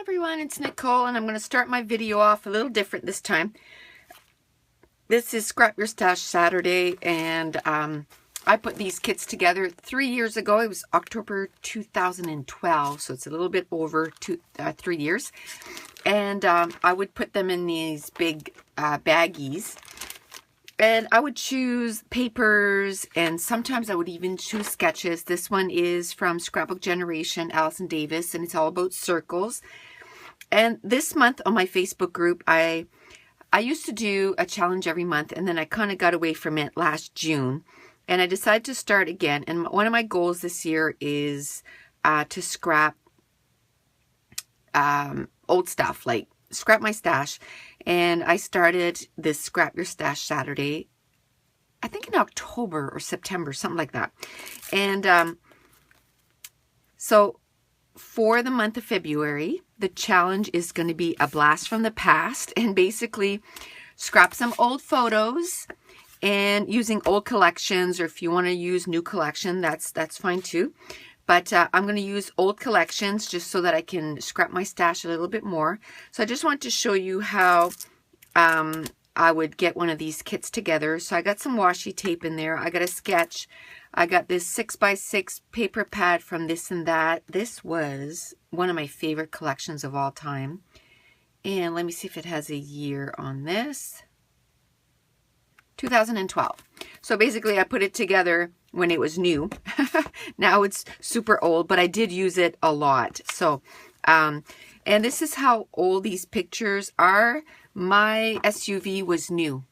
everyone, it's Nicole, and I'm going to start my video off a little different this time. This is Scrap Your Stash Saturday, and I put these kits together 3 years ago. It was October 2012, so it's a little bit over 3 years. And I would put them in these big baggies. And I would choose papers, and sometimes I would even choose sketches. This one is from Scrapbook Generation, Allison Davis, and it's all about circles. And this month on my Facebook group, I used to do a challenge every month, and then I kind of got away from it last June. And I decided to start again. And one of my goals this year is to scrap old stuff, like scrap my stash. And I started this Scrap Your Stash Saturday, I think in October or September, something like that. And so for the month of February, the challenge is going to be a blast from the past, and basically scrap some old photos and using old collections, or if you want to use new collection, that's fine too. But I'm going to use old collections just so that I can scrap my stash a little bit more. So I just want to show you how I would get one of these kits together. So I got some washi tape in there. I got a sketch. I got this 6x6 paper pad from This and That. This was one of my favorite collections of all time. And let me see if it has a year on this. 2012. So basically I put it together when it was new. Now it's super old, but I did use it a lot. So, and this is how old these pictures are. My SUV was new.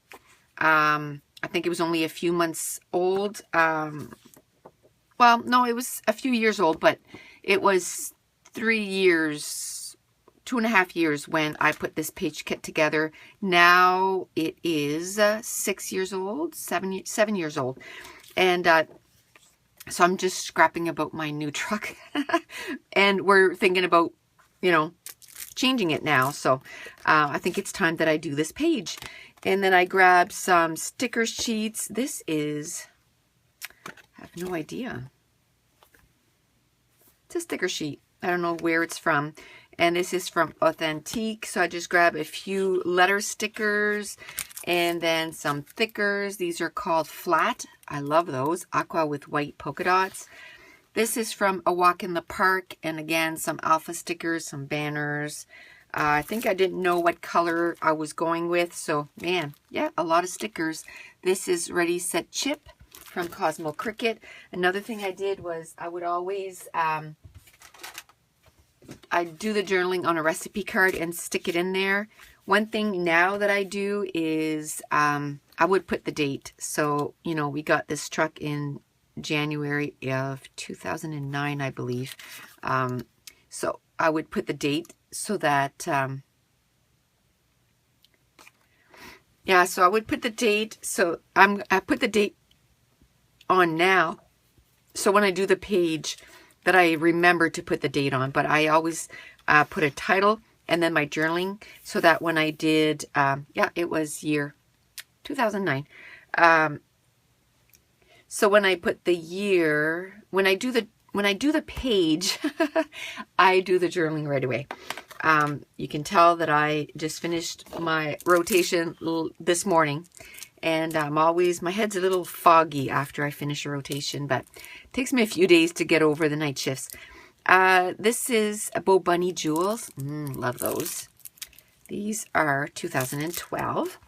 I think it was only a few months old. Well, no, it was a few years old, but it was 3 years, 2.5 years when I put this page kit together. Now it is 6 years old, 7 years old. And so I'm just scrapping about my new truck. And we're thinking about, you know, changing it now. So I think it's time that I do this page. And then I grabbed some sticker sheets. This is, I have no idea. It's a sticker sheet. I don't know where it's from. And this is from Authentique. So I just grabbed a few letter stickers and then some thickers. These are called flat. I love those. Aqua with white polka dots. This is from A Walk in the Park. And again, some alpha stickers, some banners. I think I didn't know what color I was going with. So, man, yeah, a lot of stickers. This is Ready, Set, Chip from Cosmo Cricket. Another thing I did was I would always... I'd do the journaling on a recipe card and stick it in there. One thing now that I do is I would put the date. So, you know, we got this truck in January of 2009, I believe. So I would put the date so that, yeah, so I would put the date. So I put the date on now. So when I do the page, that I remember to put the date on, but I always put a title and then my journaling, so that when I did, yeah, it was year 2009. So when I put the year, when I do the page, I do the journaling right away. You can tell that I just finished my rotation this morning. And my head's a little foggy after I finish a rotation, but it takes me a few days to get over the night shifts. This is a Bo Bunny Jewels. Love those. These are 2012.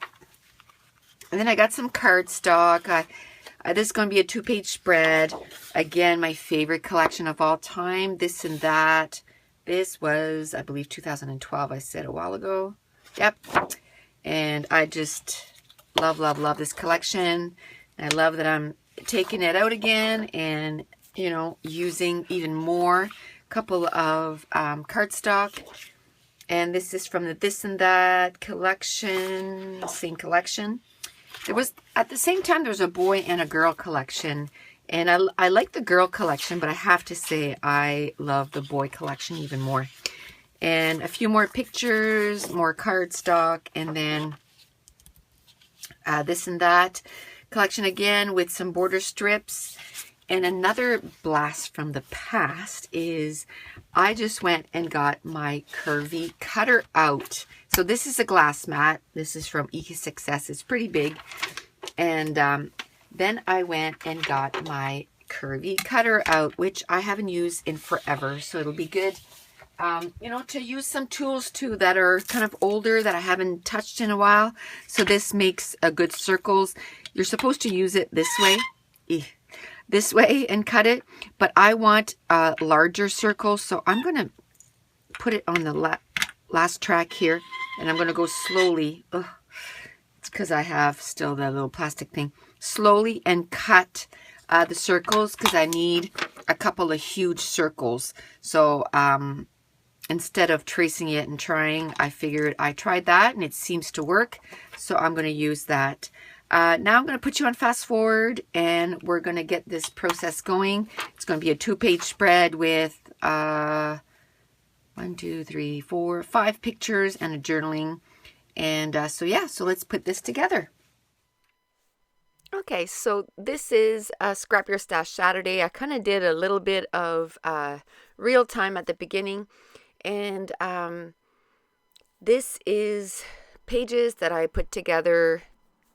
And then I got some cardstock. This is going to be a 2-page spread. Again, my favorite collection of all time. This and That. This was, I believe, 2012. I said a while ago. Yep. And I just... love this collection. I love that I'm taking it out again and, you know, using even more. Couple of cardstock. And this is from the This and That collection. Same collection. There was, at the same time, there was a boy and a girl collection. And I like the girl collection, but I have to say I love the boy collection even more. And a few more pictures, more cardstock, and then This and That collection again with some border strips. And another blast from the past is I just went and got my curvy cutter out. So this is a glass mat. This is from Eco-Success. It's pretty big. And then I went and got my curvy cutter out, which I haven't used in forever. So it'll be good, you know, to use some tools too that are kind of older that I haven't touched in a while. So this makes a good circles. You're supposed to use it this way. This way and cut it, but I want larger circles, so I'm going to put it on the last track here, and I'm going to go slowly. Ugh, it's because I have still the little plastic thing. Slowly and cut the circles because I need a couple of huge circles. So instead of tracing it and trying, I figured I tried that and it seems to work, so I'm going to use that. Now I'm going to put you on fast forward and we're going to get this process going. It's going to be a 2-page spread with 1, 2, 3, 4, 5 pictures and a journaling. And so yeah, so let's put this together. Okay, so this is Scrap Your Stash Saturday. I kind of did a little bit of real time at the beginning. And this is pages that I put together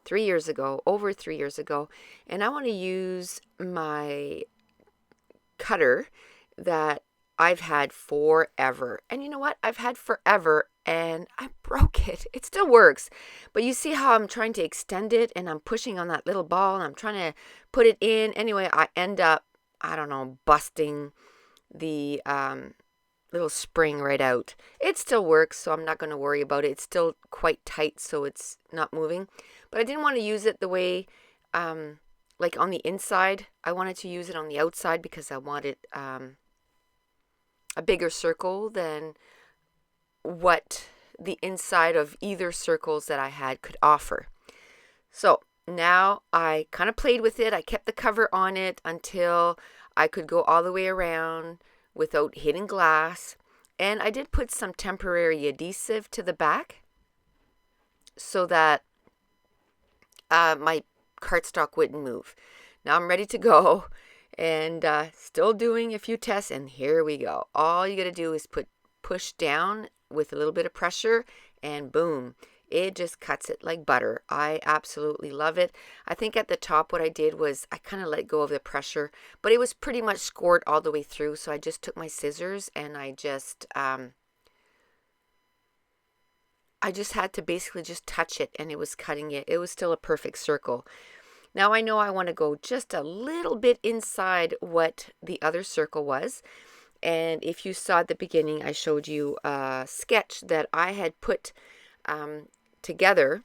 3 years ago, over 3 years ago, and I want to use my cutter that I've had forever. And you know what? I've had forever and I broke it. It still works. But you see how I'm trying to extend it and I'm pushing on that little ball and I'm trying to put it in. Anyway, I end up, I don't know, busting the little spring right out. It still works, so I'm not going to worry about it. It's still quite tight, so it's not moving. But I didn't want to use it the way, like on the inside. I wanted to use it on the outside because I wanted a bigger circle than what the inside of either circles that I had could offer. So now I kind of played with it. I kept the cover on it until I could go all the way around without hitting glass. And I did put some temporary adhesive to the back so that my cardstock wouldn't move. Now I'm ready to go and still doing a few tests, and here we go. All you got to do is push down with a little bit of pressure and boom, it just cuts it like butter. I absolutely love it. I think at the top what I did was I kind of let go of the pressure, but it was pretty much scored all the way through, so I just took my scissors and I just had to basically just touch it and it was cutting it. It was still a perfect circle. Now I know I want to go just a little bit inside what the other circle was. And if you saw at the beginning, I showed you a sketch that I had put together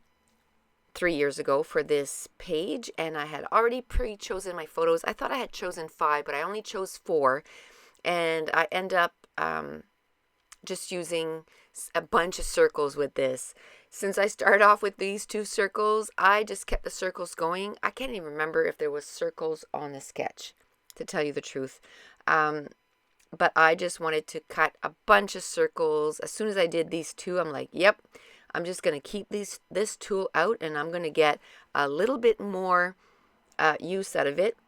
3 years ago for this page, and I had already pre-chosen my photos. I thought I had chosen 5, but I only chose 4, and I end up just using a bunch of circles with this. Since I started off with these 2 circles, I just kept the circles going. I can't even remember if there was circles on the sketch, to tell you the truth. But I just wanted to cut a bunch of circles. As soon as I did these 2, I'm like, yep, I'm just going to keep this tool out and I'm going to get a little bit more use out of it.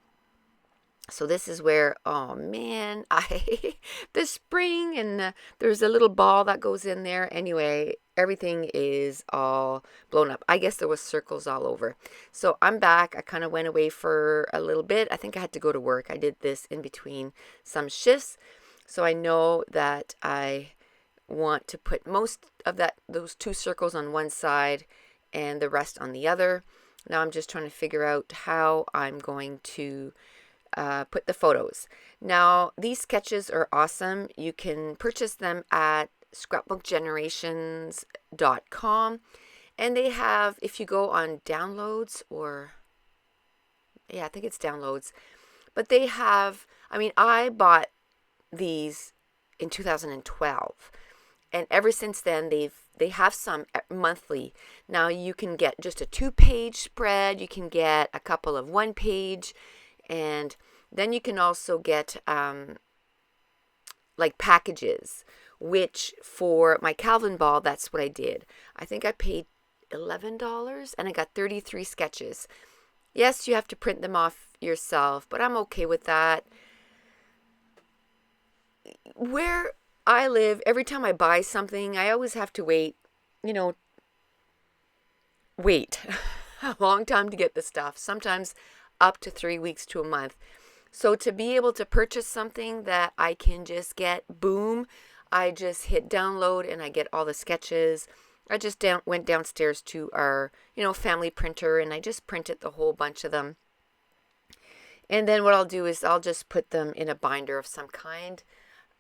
So this is where, oh man, the spring and there's a little ball that goes in there. Anyway, everything is all blown up. I guess there was circles all over. So I'm back. I kind of went away for a little bit. I think I had to go to work. I did this in between some shifts. So I know that I want to put most of those 2 circles on one side and the rest on the other. Now I'm just trying to figure out how I'm going to put the photos. Now these sketches are awesome. You can purchase them at scrapbookgenerations.com, and they have, if you go on downloads, or yeah, I think it's downloads, but they have, I mean, I bought these in 2012, and ever since then they have some monthly. Now you can get just a 2-page spread, you can get a couple of 1-page, and then you can also get like packages, which for my Calvin ball, that's what I did. I think I paid $11 and I got 33 sketches. Yes, you have to print them off, yourself, but I'm okay with that. Where I live, every time I buy something, I always have to wait, wait a long time to get the stuff, sometimes up to 3 weeks to a month. So to be able to purchase something that I can just get, boom, I just hit download and I get all the sketches. I just went downstairs to our, family printer, and I just printed the whole bunch of them. And then what I'll do is I'll just put them in a binder of some kind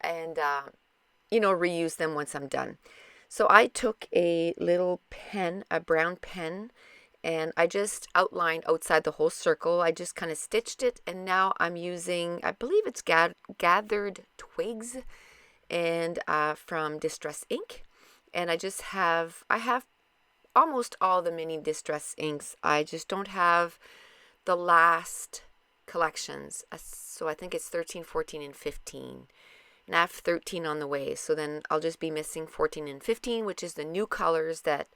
and, reuse them once I'm done. So I took a little pen, a brown pen, and I just outlined outside the whole circle. I just kind of stitched it, and now I'm using, I believe it's gathered twigs and from Distress Ink. And I have almost all the mini Distress inks. I just don't have the last collections. So I think it's 13, 14, and 15. And I have 13 on the way. So then I'll just be missing 14 and 15, which is the new colors that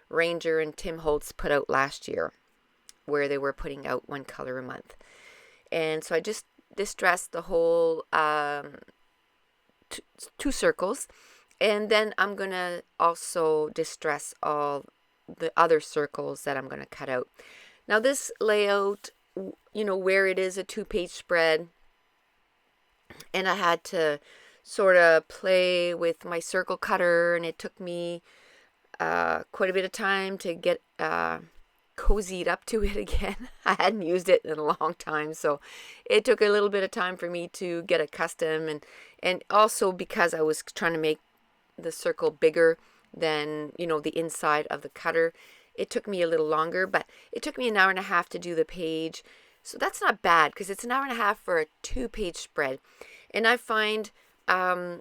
Ranger and Tim Holtz put out last year, where they were putting out one color a month. And so I just distressed the whole two circles. And then I'm going to also distress all the other circles that I'm going to cut out. Now this layout, where it is a 2-page spread, and I had to sort of play with my circle cutter, and it took me quite a bit of time to get cozied up to it again. I hadn't used it in a long time, so it took a little bit of time for me to get accustomed, and also because I was trying to make the circle bigger than the inside of the cutter, it took me a little longer. But it took me an hour and a half to do the page, so that's not bad because it's an hour and a half for a 2-page spread. And I find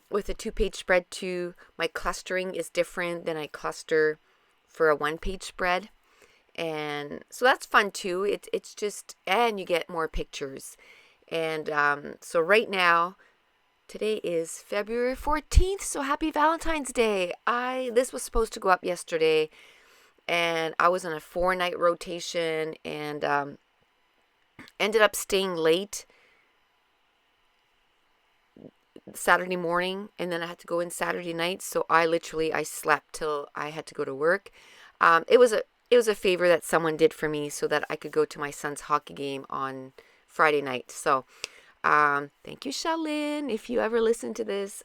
with a 2-page spread too, my clustering is different than I cluster for a 1-page spread, and so that's fun too. It's just, and you get more pictures. And so right now, today is February 14th, so happy Valentine's Day. This was supposed to go up yesterday, and I was on a 4-night rotation, and ended up staying late Saturday morning, and then I had to go in Saturday night, so I slept till I had to go to work. It was a favor that someone did for me so that I could go to my son's hockey game on Friday night. So thank you, Shalyn, if you ever listen to this.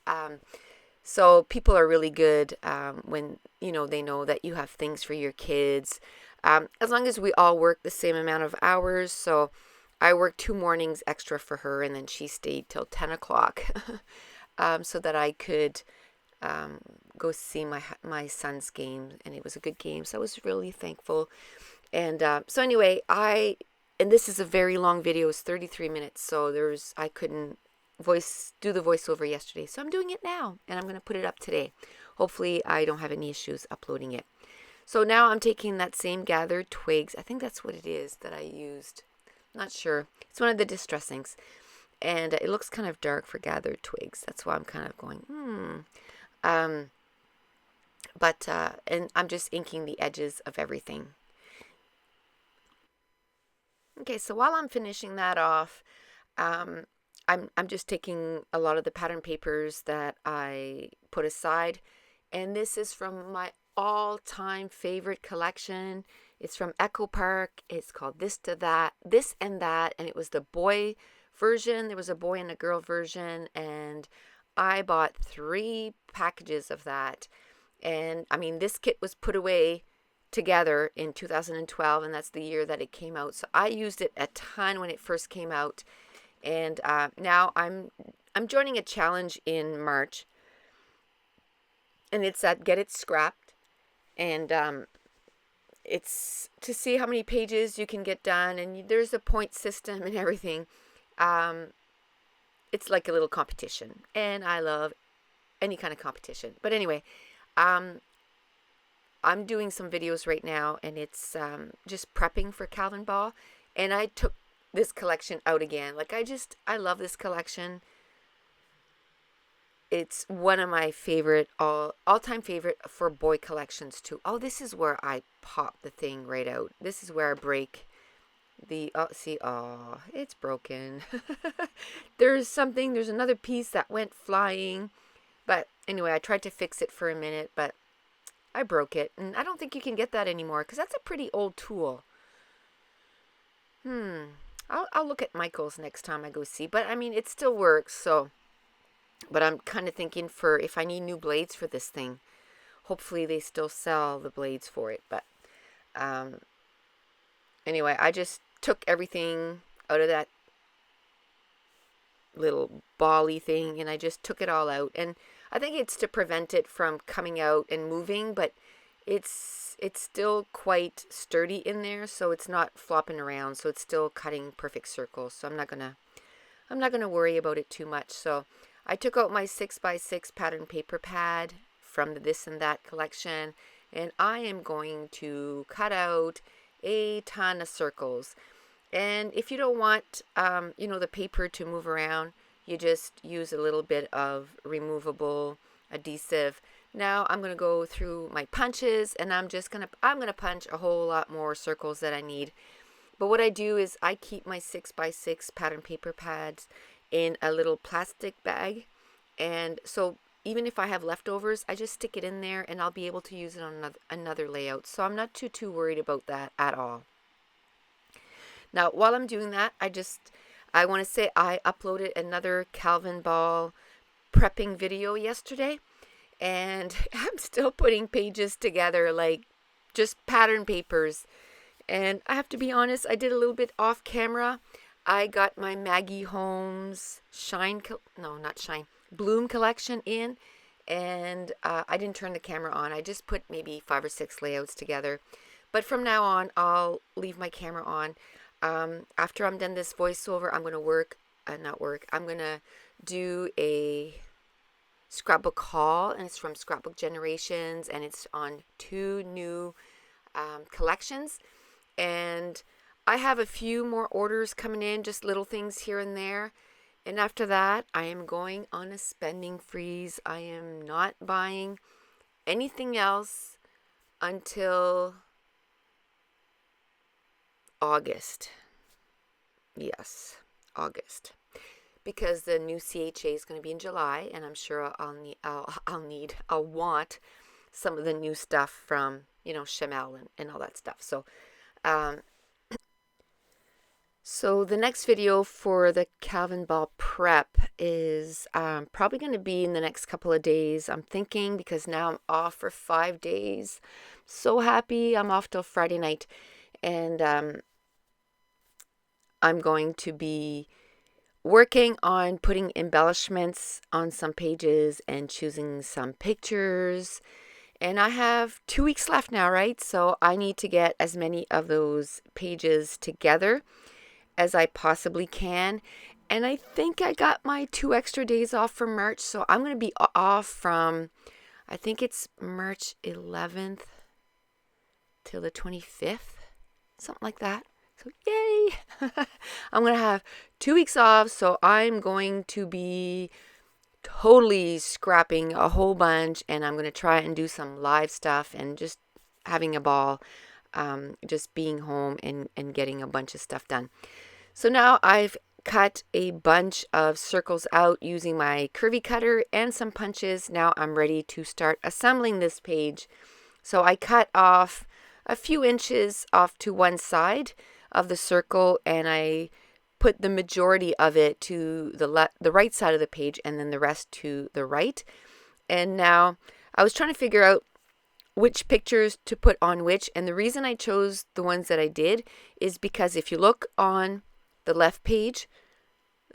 So people are really good when they know that you have things for your kids, as long as we all work the same amount of hours. So I worked 2 mornings extra for her, and then she stayed till 10 o'clock so that I could go see my son's game, and it was a good game, so I was really thankful. And so anyway, and this is a very long video. It's 33 minutes, so I couldn't do the voiceover yesterday, so I'm doing it now, and I'm going to put it up today. Hopefully I don't have any issues uploading it. So now I'm taking that same gathered twigs, I think that's what it is that I used, not sure, it's one of the distress inks, and it looks kind of dark for gathered twigs. That's why I'm kind of going and I'm just inking the edges of everything. Okay, so while I'm finishing that off, I'm just taking a lot of the pattern papers that I put aside, and this is from my all-time favorite collection. It's from Echo Park. It's called This and That, and it was the boy version. There was a boy and a girl version, and I bought 3 packages of that. And I mean, this kit was put away together in 2012, and that's the year that it came out. So I used it a ton when it first came out, and now I'm joining a challenge in March, and it's at Get It Scrapped, and it's to see how many pages you can get done, and there's a point system and everything. It's like a little competition, and I love any kind of competition. But anyway, I'm doing some videos right now, and it's just prepping for Calvin Ball, and I took this collection out again. Like, I love this collection. It's one of my favorite, all-time favorite for boy collections too. Oh, this is where I pop the thing right out. This is where I break see, oh, it's broken. There's another piece that went flying. But anyway, I tried to fix it for a minute, but I broke it. And I don't think you can get that anymore because that's a pretty old tool. I'll look at Michael's next time I go see. But I mean, it still works, so. But I'm kind of thinking for if I need new blades for this thing. Hopefully they still sell the blades for it. But anyway, I just took everything out of that little bally thing and I just took it all out. And I think it's to prevent it from coming out and moving, but it's still quite sturdy in there, so it's not flopping around, so it's still cutting perfect circles. So I'm not gonna worry about it too much. So I took out my 6x6 pattern paper pad from the This and That collection, and I am going to cut out a ton of circles. And if you don't want, the paper to move around, you just use a little bit of removable adhesive. Now I'm going to go through my punches, and I'm going to punch a whole lot more circles that I need. But what I do is I keep my 6x6 pattern paper pads in a little plastic bag. And so even if I have leftovers, I just stick it in there and I'll be able to use it on another layout. So I'm not too worried about that at all. Now, while I'm doing that, I want to say I uploaded another Calvin Ball prepping video yesterday, and I'm still putting pages together, like just pattern papers. And I have to be honest, I did a little bit off camera. I got my Maggie Holmes Bloom collection in, and I didn't turn the camera on. I just put maybe 5 or 6 layouts together. But from now on, I'll leave my camera on. After I'm done this voiceover, I'm going to I'm going to do a scrapbook haul, and it's from Scrapbook Generations, and it's on 2 new collections. And I have a few more orders coming in, just little things here and there. And after that, I am going on a spending freeze. I am not buying anything else until August. Yes, August. Because the new CHA is going to be in July, and I'm sure I'll want some of the new stuff from, Chamel and all that stuff. So the next video for the Calvin Ball prep is probably going to be in the next couple of days, I'm thinking, because now I'm off for 5 days. So happy I'm off till Friday night. And I'm going to be working on putting embellishments on some pages and choosing some pictures. And I have 2 weeks left now, right? So I need to get as many of those pages together as I possibly can. And I think I got my 2 extra days off for March. So I'm going to be off from, I think it's March 11th till the 25th, something like that. So yay! I'm going to have 2 weeks off. So I'm going to be totally scrapping a whole bunch, and I'm going to try and do some live stuff and just having a ball, just being home and getting a bunch of stuff done. So now I've cut a bunch of circles out using my curvy cutter and some punches. Now I'm ready to start assembling this page. So I cut off a few inches off to one side of the circle, and I put the majority of it to the right side of the page, and then the rest to the right. And now I was trying to figure out which pictures to put on which, and the reason I chose the ones that I did is because if you look on the left page,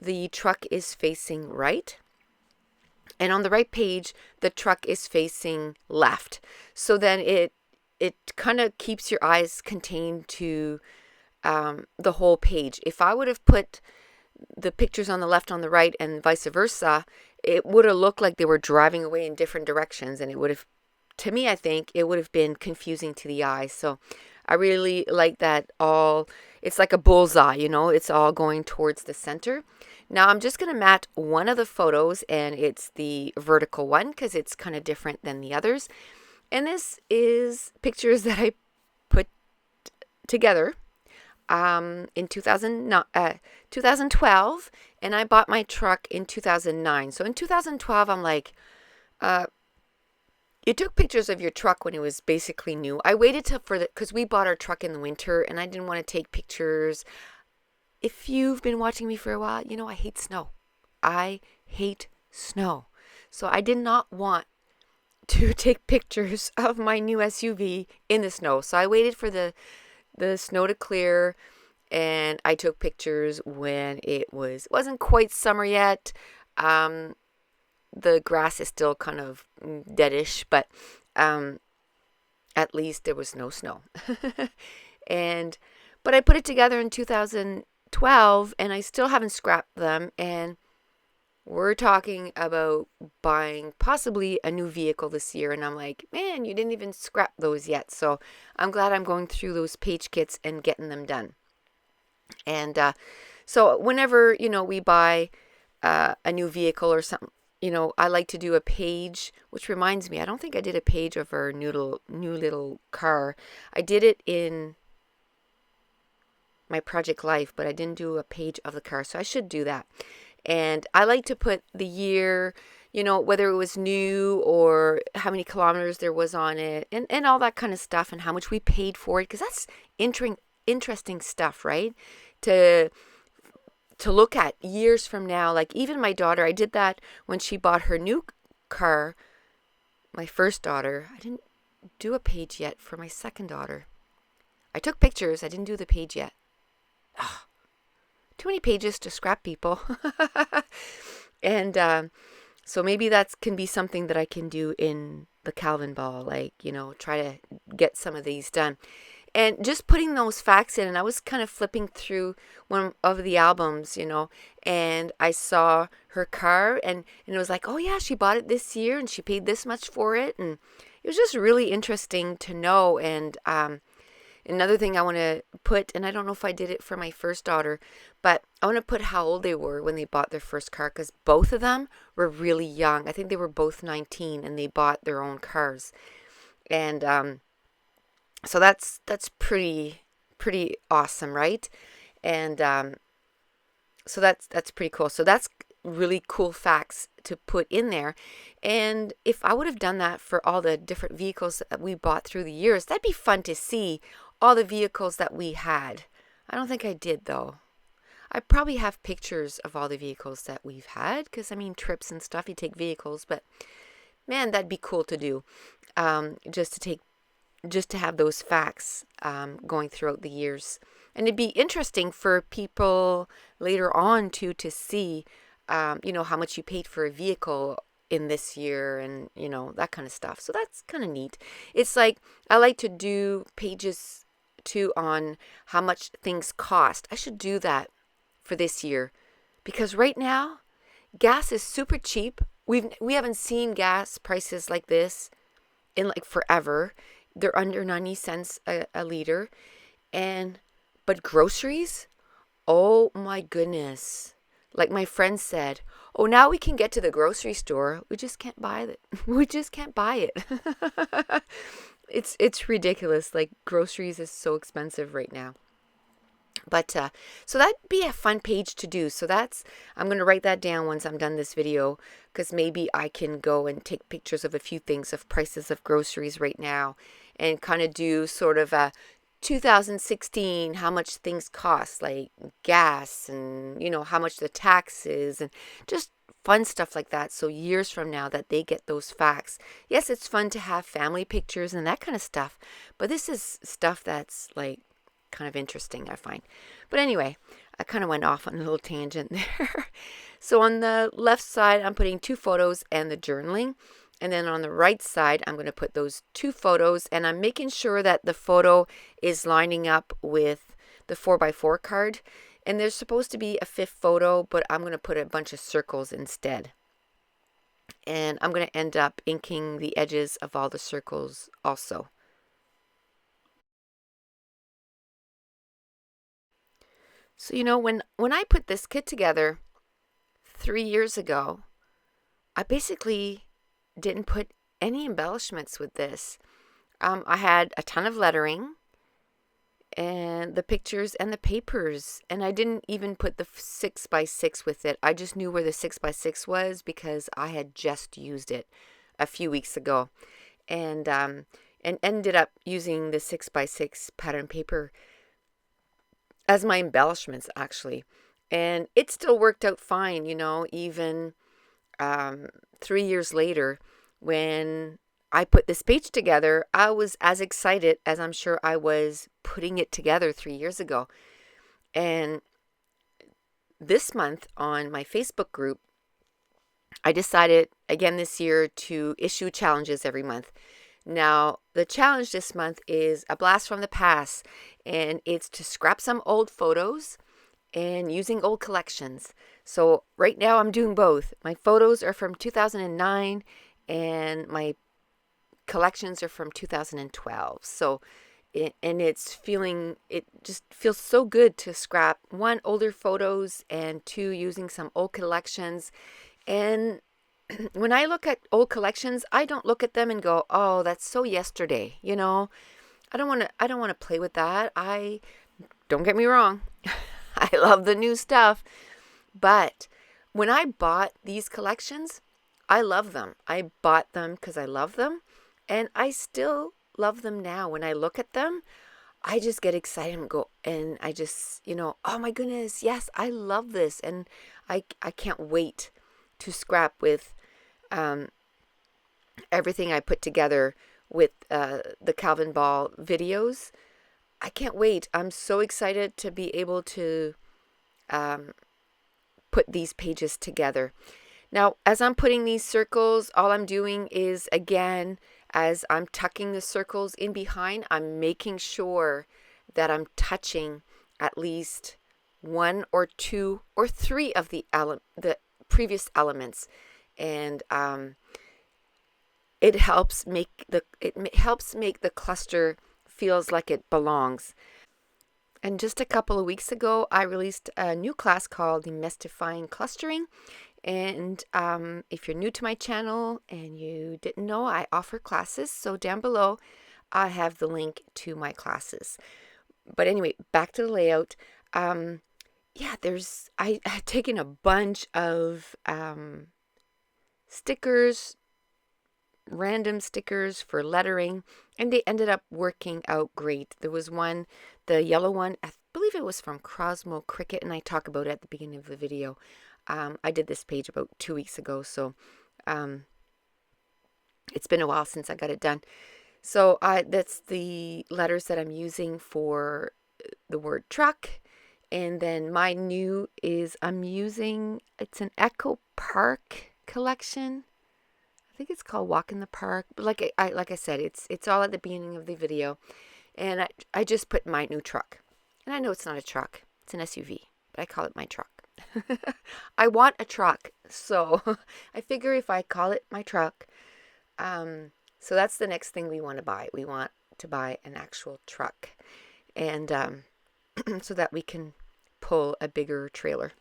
the truck is facing right, and on the right page the truck is facing left. So then it kind of keeps your eyes contained to the whole page. If I would have put the pictures on the left on the right and vice versa, it would have looked like they were driving away in different directions, and it would have, to me, I think it would have been confusing to the eye. So I really like that it's like a bullseye, it's all going towards the center. Now I'm just going to mat one of the photos, and it's the vertical one because it's kind of different than the others. And this is pictures that I put together in 2012, and I bought my truck in 2009. So in 2012, I'm like, you took pictures of your truck when it was basically new. I waited till because we bought our truck in the winter, and I didn't want to take pictures. If you've been watching me for a while, you know I hate snow. I hate snow. So I did not want to take pictures of my new SUV in the snow. So I waited for the snow to clear, and I took pictures when it wasn't quite summer yet. The grass is still kind of deadish, but at least there was no snow. But I put it together in 2012, and I still haven't scrapped them, and we're talking about buying possibly a new vehicle this year. And I'm like, man, you didn't even scrap those yet. So I'm glad I'm going through those page kits and getting them done. And so whenever, we buy a new vehicle or something, I like to do a page, which reminds me, I don't think I did a page of our new little car. I did it in my Project Life, but I didn't do a page of the car. So I should do that. And I like to put the year, whether it was new or how many kilometers there was on it, and all that kind of stuff, and how much we paid for it, because that's interesting stuff, right? To look at years from now. Like even my daughter, I did that when she bought her new car, my first daughter. I didn't do a page yet for my second daughter. I took pictures. I didn't do the page yet. Oh, too many pages to scrap, people. And so maybe that can be something that I can do in the Calvin Ball, like, try to get some of these done. And just putting those facts in, and I was kind of flipping through one of the albums, and I saw her car, and it was like, oh yeah, she bought it this year, and she paid this much for it, and it was just really interesting to know. And another thing I want to put, and I don't know if I did it for my first daughter, but I want to put how old they were when they bought their first car, because both of them were really young. I think they were both 19, and they bought their own cars. And so that's pretty awesome, right? And so that's pretty cool. So that's really cool facts to put in there. And if I would have done that for all the different vehicles that we bought through the years, that'd be fun to see all the vehicles that we had. I don't think I did, though. I probably have pictures of all the vehicles that we've had, because trips and stuff, you take vehicles, but man, that'd be cool to do. Just to have those facts going throughout the years. And it'd be interesting for people later on to see, how much you paid for a vehicle in this year, and, that kind of stuff. So that's kind of neat. It's like, I like to do pages too on how much things cost. I should do that for this year, because right now, gas is super cheap. We haven't seen gas prices like this in like forever. They're under 90 cents a liter. But groceries, oh my goodness. Like my friend said, oh, now we can get to the grocery store. We just can't buy it. We just can't buy it. It's ridiculous. Like groceries is so expensive right now. But so that'd be a fun page to do. So I'm going to write that down once I'm done this video, because maybe I can go and take pictures of a few things of prices of groceries right now, and kind of do sort of a 2016, how much things cost, like gas, and how much the tax is, and just fun stuff like that. So years from now that they get those facts. Yes, it's fun to have family pictures and that kind of stuff, but this is stuff that's like kind of interesting, I find. But anyway, I kind of went off on a little tangent there. So on the left side, I'm putting 2 photos and the journaling. And then on the right side, I'm going to put those 2 photos, and I'm making sure that the photo is lining up with the 4x4 card. And there's supposed to be a 5th photo, but I'm going to put a bunch of circles instead. And I'm going to end up inking the edges of all the circles also. So, when I put this kit together 3 years ago, I basically didn't put any embellishments with this. I had a ton of lettering, and the pictures and the papers. And I didn't even put the 6x6 with it. I just knew where the 6x6 was because I had just used it a few weeks ago, and ended up using the 6x6 pattern paper as my embellishments, actually. And it still worked out fine, you know, even 3 years later, when I put this page together, I was as excited as I'm sure I was putting it together 3 years ago. And this month on my Facebook group, I decided again this year to issue challenges every month. Now, the challenge this month is a blast from the past, and it's to scrap some old photos and using old collections. So right now I'm doing both. My photos are from 2009 and my collections are from 2012. So it just feels so good to scrap one, older photos, and two, using some old collections. And when I look at old collections, I don't look at them and go, "Oh, that's so yesterday." You know, I don't want to play with that. Don't get me wrong. I love the new stuff, but when I bought these collections, I love them. I bought them because I love them, and I still love them now. When I look at them, I just get excited and I just, oh my goodness, yes, I love this, and I can't wait to scrap with everything I put together with the Calvin Ball videos. I can't wait. I'm so excited to be able to put these pages together. Now, as I'm putting these circles, all I'm doing is, again, as I'm tucking the circles in behind, I'm making sure that I'm touching at least one or two or three of the previous elements, and it helps make the cluster feels like it belongs. And just a couple of weeks ago, I released a new class called Demystifying Clustering. And if you're new to my channel and you didn't know, I offer classes. So down below, I have the link to my classes. But anyway, back to the layout. I had taken a bunch of stickers, random stickers for lettering, and they ended up working out great. There was one, the yellow one, I believe it was from Crosmo Cricket, and I talk about it at the beginning of the video. I did this page about 2 weeks ago, so it's been a while since I got it done. So that's the letters that I'm using for the word truck. And then my new is it's an Echo Park collection. I think it's called Walk in the Park. But like I said, it's all at the beginning of the video. And I just put my new truck. And I know it's not a truck. It's an SUV. But I call it my truck. I want a truck. So I figure if I call it my truck. So that's the next thing we want to buy. We want to buy an actual truck. And so that we can pull a bigger trailer.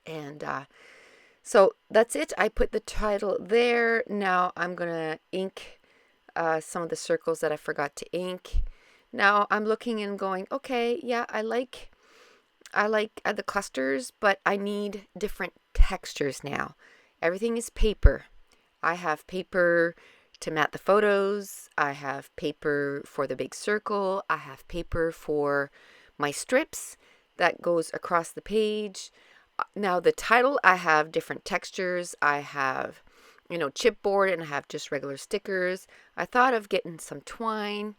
And so that's it. I put the title there. Now I'm going to ink some of the circles that I forgot to ink. Now I'm looking and going, okay, yeah, I like the clusters, but I need different textures now. Everything is paper. I have paper to mat the photos. I have paper for the big circle. I have paper for my strips that goes across the page. Now the title, I have different textures. I have, chipboard, and I have just regular stickers. I thought of getting some twine,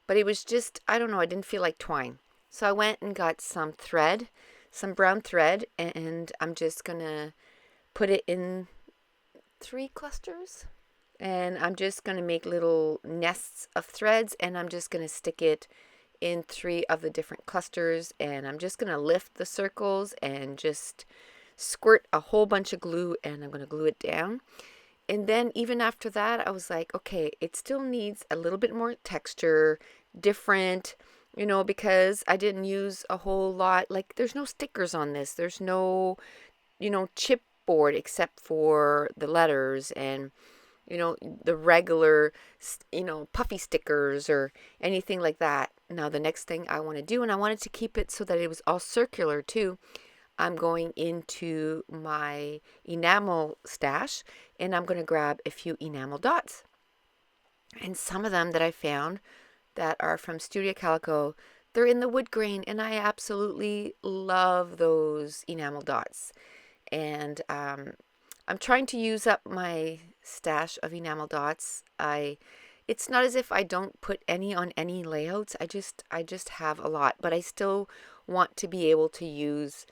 but it was just, I don't know, I didn't feel like twine. So I went and got some thread, some brown thread, and I'm just going to put it in 3 clusters. And I'm just going to make little nests of threads, and I'm just going to stick it in 3 of the different clusters, and I'm just going to lift the circles and just squirt a whole bunch of glue, and I'm going to glue it down. And then even after that, I was like, okay, it still needs a little bit more texture, different, because I didn't use a whole lot. Like, there's no stickers on this. There's no, chipboard except for the letters and, the regular, puffy stickers or anything like that. Now the next thing I want to do, and I wanted to keep it so that it was all circular too, I'm going into my enamel stash and I'm going to grab a few enamel dots. And some of them that I found that are from Studio Calico, they're in the wood grain, and I absolutely love those enamel dots. And I'm trying to use up my stash of enamel dots. It's not as if I don't put any on any layouts. I just have a lot, but I still want to be able to use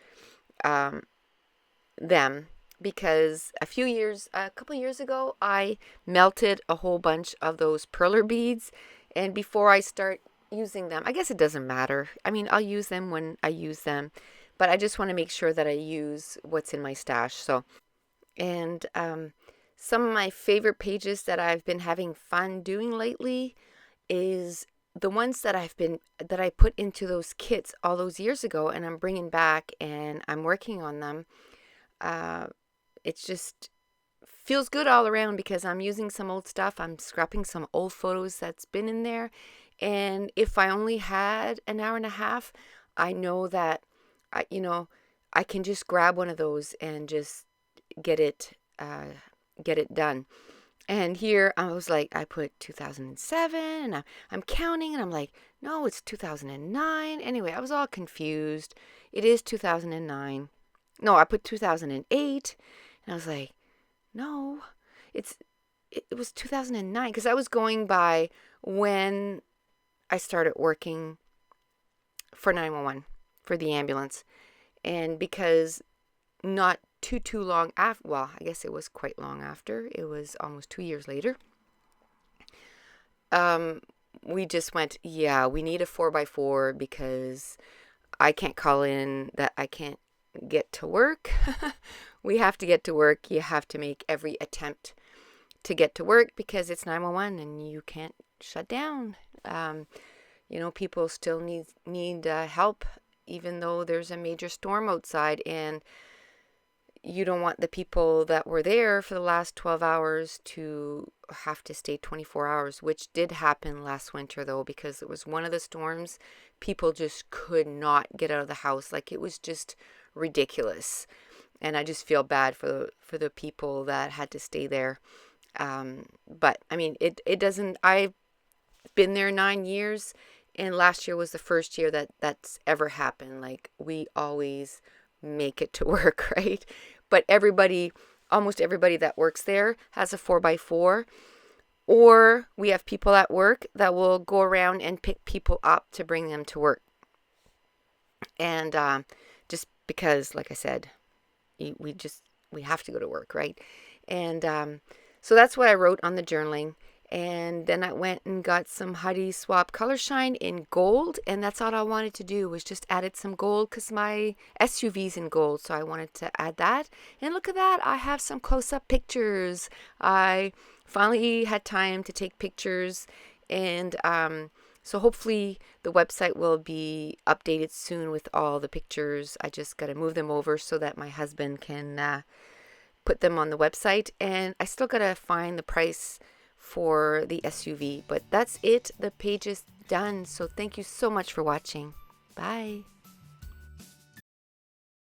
them, because a couple years ago, I melted a whole bunch of those perler beads, and before I start using them, I guess it doesn't matter. I mean, I'll use them when I use them, but I just want to make sure that I use what's in my stash. And some of my favorite pages that I've been having fun doing lately is the ones that I put into those kits all those years ago, and I'm bringing back and I'm working on them. It just feels good all around because I'm using some old stuff. I'm scrapping some old photos that's been in there. And if I only had an hour and a half, I know that I can just grab one of those and just get it done. And here I was like, I put 2007, and I'm counting, and I'm like, no, it's 2009. Anyway, I was all confused. It is 2009. No, I put 2008, and I was like, no, it was 2009, because I was going by when I started working for 911, for the ambulance. And because not too long after, well, I guess it was quite long after, it was almost 2 years later, we just went, yeah, we need a 4x4 because I can't call in that I can't get to work. We have to get to work. You have to make every attempt to get to work because it's 911 and you can't shut down. People still need help even though there's a major storm outside, and you don't want the people that were there for the last 12 hours to have to stay 24 hours, which did happen last winter, though, because it was one of the storms. People just could not get out of the house. Like, it was just ridiculous. And I just feel bad for the people that had to stay there. But, I mean, it doesn't... I've been there 9 years, and last year was the first year that's ever happened. Like, we always make it to work, right? But almost everybody that works there has a 4x4, or we have people at work that will go around and pick people up to bring them to work. And just because, like I said, we have to go to work, right? And so that's what I wrote on the journaling. And then I went and got some Heidi Swapp Color Shine in gold, and that's all I wanted to do, was just added some gold because my SUV's in gold, so I wanted to add that. And look at that, I have some close-up pictures. I finally had time to take pictures, and so hopefully the website will be updated soon with all the pictures. I just got to move them over so that my husband can put them on the website, and I still got to find the price for the SUV. But that's it. The page is done. So thank you so much for watching. Bye.